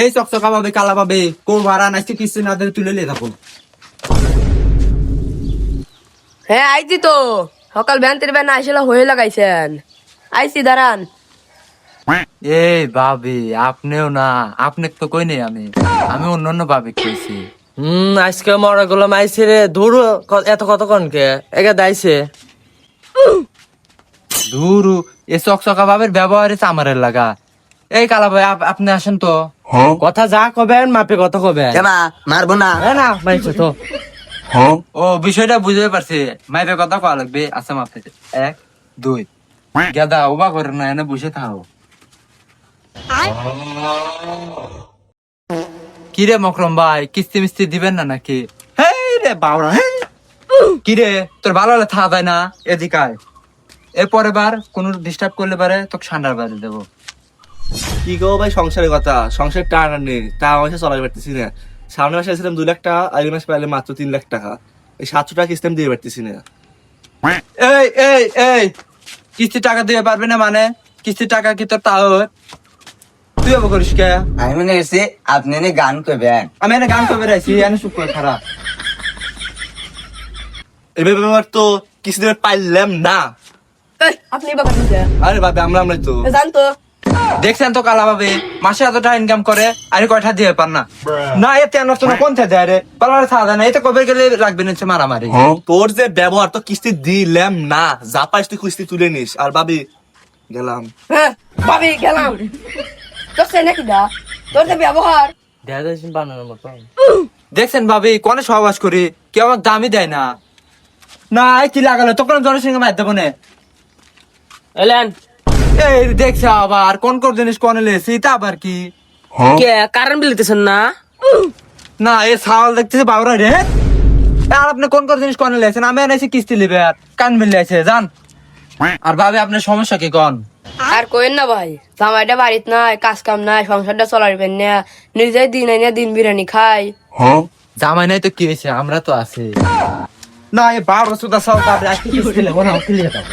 এই চকচকা পাবে কালা পাবে কোন ভাড়া নাইছে কিস্তি না দিলে তুলে নিয়ে থাকো। হ্যাঁ আইছি তো, সকাল ব্যান্তের ব্যান আইসিল হয়ে লাগাইছেন, আইছি দাঁড়ান। এই ভাবি আপনিও না, আপনাকে তো কই নেই আমি অন্য ভাবি কইছি। আজকে মরা গুলাম আইছে রে, ধরু এত কতক্ষণ কে একে দাইছে। ধুরু এ চকচকা ভাবের ব্যবহারে চামারের লাগা। এই কালা ভাই আপনি আসেন তো। কথা যা কবেন মাপে কথা কবেন। কেমা মারবো না? না মাইছে তো। ও বিষয়টা বুঝতে পারছি, মাইপে কথা কয়া লাগবে। আচ্ছা মাপতে 1 2 গেদা ওবা করে না, এনে বসে থাকো। কি রে মকরম ভাই, কিস্তি মিস্তি দিবেন না নাকি? হেই রে বাউরা হেই। কি রে তোর ভালো হলে থাকা যায় না? এদিকে আয়, এর পরের বার কোন ডিস্টার্ব করলে পারে তোকে ঠান্ডার বাড়ি দেবো। কি গো ভাই, সংসারের কথা, সংসার টাকা নেই, টাকা পয়সা চলাতে পারতেছি না। সামনে মাসে আসছিলাম 2 লাখ টাকা, আগের মাসে পাইলে মাত্র 3 লাখ টাকা। এই 700 টাকা কিস্তি আমি দিয়ে পারতেছি না। এই এই এই কিস্তি টাকা দিতে পারবি না মানে? কিস্তি টাকা কি তোর তাও তুই আবার করিস কে? আমি মনে করছি আপনি এনে গান করবেন। আমি এনে গান করবে রাখছি, এনে চুপ করে খারাপ। এবার ব্যাপার তো কিস্তি দেবে পাইলাম না। এই, আপনি বাবা দিতে আরে ভাবে আমরাই তো। জানতো দেখছেন তো কালা ভাবে মাসে এত টাকা ইনকাম করে আর কয়টা দিয়ে পার না। না এতে নষ্ট না কোন দেয় রে, পালারে থাকা যায় না। এতে কবে গেলে লাগবে না মারামারি। তোর যে ব্যবহার, তো কিস্তি দিলাম না, যা পাইস তুই কিস্তি তুলে নিস। আর ভাবি গেলাম। হ্যাঁ ভাবি গেলাম। তোর সে নাকি দা, তোর যে ব্যবহার। দেখা যাচ্ছে বানানোর মতো। দেখছেন ভাবি কোনে সহবাস করি, কেউ আমার দামই দেয় না। না এই কি লাগালো তখন জনের সঙ্গে মার দেবো না। এলেন এই দেখছে আবার কোন কোন জিনিস কোনে লেছি তা আবার কি? কে কারেন্ট বিল দিতেছেন না? না এই সাওয়াল দেখতেছে বাবরা রে। আর আপনি কোন কোন জিনিস কোনে লেছেন? আমি এনেছি কিস্তি লিবে আর কান মিল লেছে জান। আর ভাবি আপনার সমস্যা কি কোন? আর কইেন না ভাই, জামাইটা বাড়িতে নাই, কাজ কাম নাই, সংসারটা চলাইবেন না, নিজেই দিন আইনা দিন বিরিয়ানি খাই। জামাই নাই তো কি হয়েছে, আমরা তো আছি। না এই 12 সুদা সাও কাবরে আজকে কিস্তি লেবো না, কিলিয়ে দাও।